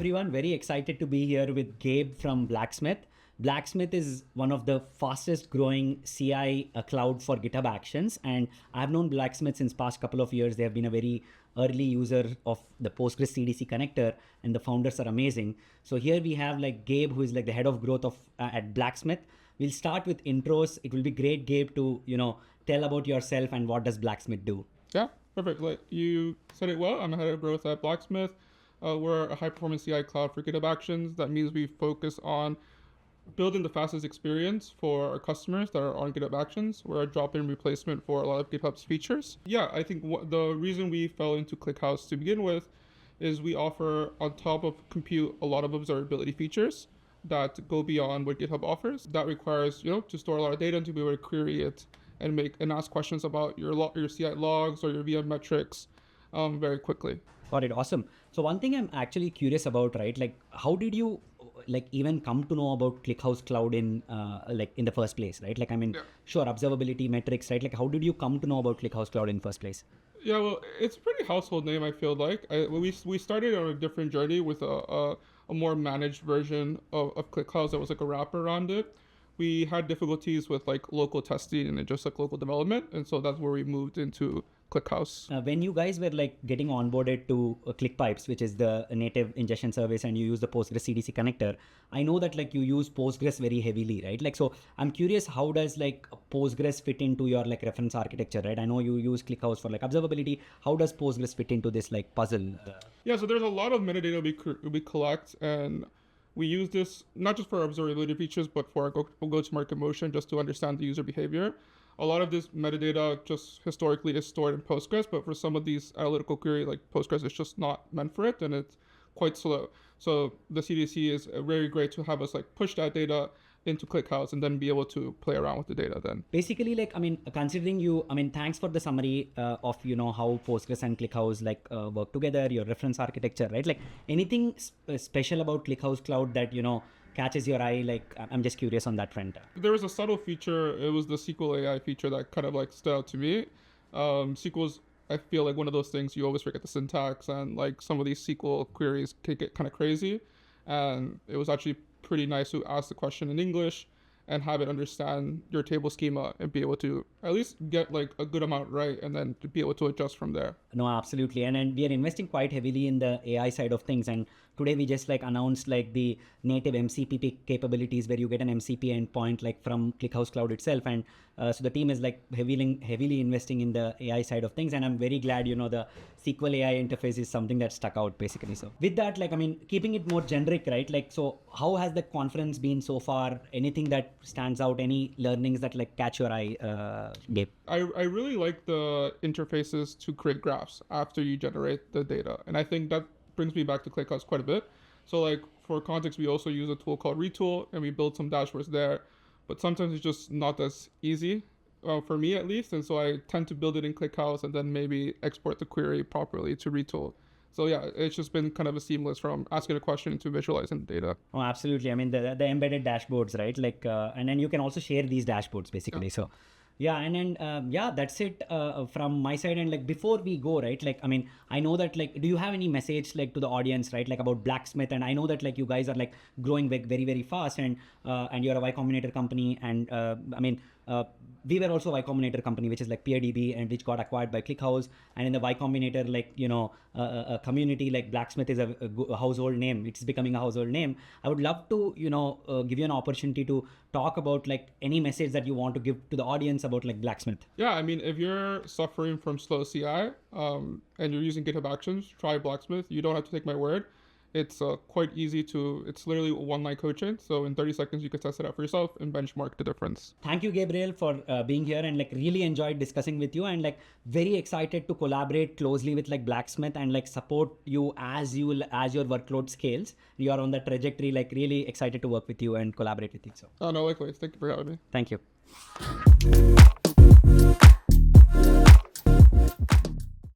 everyone, very excited to be here with Gabe from Blacksmith. Blacksmith is one of the fastest growing CI cloud for GitHub Actions, and I've known Blacksmith since past couple of years. They have been a very early user of the Postgres CDC connector, and the founders are amazing. So here we have like Gabe, who is like the head of growth of at Blacksmith. We'll start with intros. It will be great, Gabe, to tell about yourself and what does Blacksmith do. Yeah, perfect. Like you said it well. I'm head of growth at Blacksmith. We're a high-performance CI cloud for GitHub Actions. That means we focus on building the fastest experience for our customers that are on GitHub Actions. We're a drop-in replacement for a lot of GitHub's features. Yeah, I think the reason we fell into ClickHouse to begin with is we offer, on top of compute, a lot of observability features that go beyond what GitHub offers. That requires, to store a lot of data and to be able to query it and ask questions about your CI logs or your VM metrics very quickly. Got it. Awesome. So one thing I'm actually curious about, right? Like, how did you even come to know about ClickHouse Cloud in the first place, right? Sure, observability metrics, right? Like, how did you come to know about ClickHouse Cloud in the first place? Yeah, well, it's a pretty household name, I feel like. We started on a different journey with a more managed version of ClickHouse that was like a wrapper around it. We had difficulties with like local testing and just like local development. And so that's where we moved into ClickHouse. When you guys were like getting onboarded to ClickPipes, which is the native ingestion service, and you use the Postgres CDC connector, I know that like you use Postgres very heavily, right? Like, so I'm curious, how does like Postgres fit into your like reference architecture, right? I know you use ClickHouse for like observability. How does Postgres fit into this like puzzle? Yeah, so there's a lot of metadata we collect, and we use this not just for our observability features, but for our go-to-market motion, just to understand the user behavior. A lot of this metadata just historically is stored in Postgres, but for some of these analytical query, like Postgres is just not meant for it, and it's quite slow. So the CDC is very great to have us like push that data into ClickHouse and then be able to play around with the data then. Basically, considering thanks for the summary of, how Postgres and ClickHouse work together, your reference architecture, right? Like anything special about ClickHouse Cloud that, catches your eye? Like, I'm just curious on that front. There was a subtle feature. It was the SQL AI feature that kind of like stood out to me. SQL's, I feel like one of those things you always forget the syntax, and like some of these SQL queries can get kind of crazy. And it was actually pretty nice to ask the question in English and have it understand your table schema and be able to at least get like a good amount right, and then to be able to adjust from there. No, absolutely. And we are investing quite heavily in the AI side of things. And today we just like announced like the native MCP capabilities where you get an MCP endpoint like from ClickHouse Cloud itself. And so the team is like heavily investing in the AI side of things. And I'm very glad, the SQL AI interface is something that stuck out basically. So with that, keeping it more generic, right? Like, so how has the conference been so far? Anything that stands out? Any learnings that like catch your eye, Gabe? I really like the interfaces to create graphs after you generate the data. And I think that brings me back to ClickHouse quite a bit. So like for context, we also use a tool called Retool, and we build some dashboards there. But sometimes it's just not as easy, for me at least. And so I tend to build it in ClickHouse and then maybe export the query properly to Retool. So yeah, it's just been kind of a seamless from asking a question to visualizing the data. Oh, absolutely. I mean, the embedded dashboards, right? Like, and then you can also share these dashboards basically. Yeah. So yeah, and then that's it from my side. And like before we go, right? Like, I mean, I know that like, do you have any message like to the audience, right? Like about Blacksmith? And I know that like you guys are like growing very, very fast, and you're a Y Combinator company, and we were also a Y Combinator company, which is like PeerDB, and which got acquired by ClickHouse. And in the Y Combinator, a community like Blacksmith is a household name. It's becoming a household name. I would love to, give you an opportunity to talk about like any message that you want to give to the audience about like Blacksmith. Yeah, I mean, if you're suffering from slow CI and you're using GitHub Actions, try Blacksmith. You don't have to take my word. It's quite easy it's literally one-line code chain. So in 30 seconds, you can test it out for yourself and benchmark the difference. Thank you, Gabriel, for being here, and like really enjoyed discussing with you, and like very excited to collaborate closely with like Blacksmith and like support you as your workload scales. You are on the trajectory, like really excited to work with you and collaborate with you. So. Oh, no, likewise. Thank you for having me. Thank you.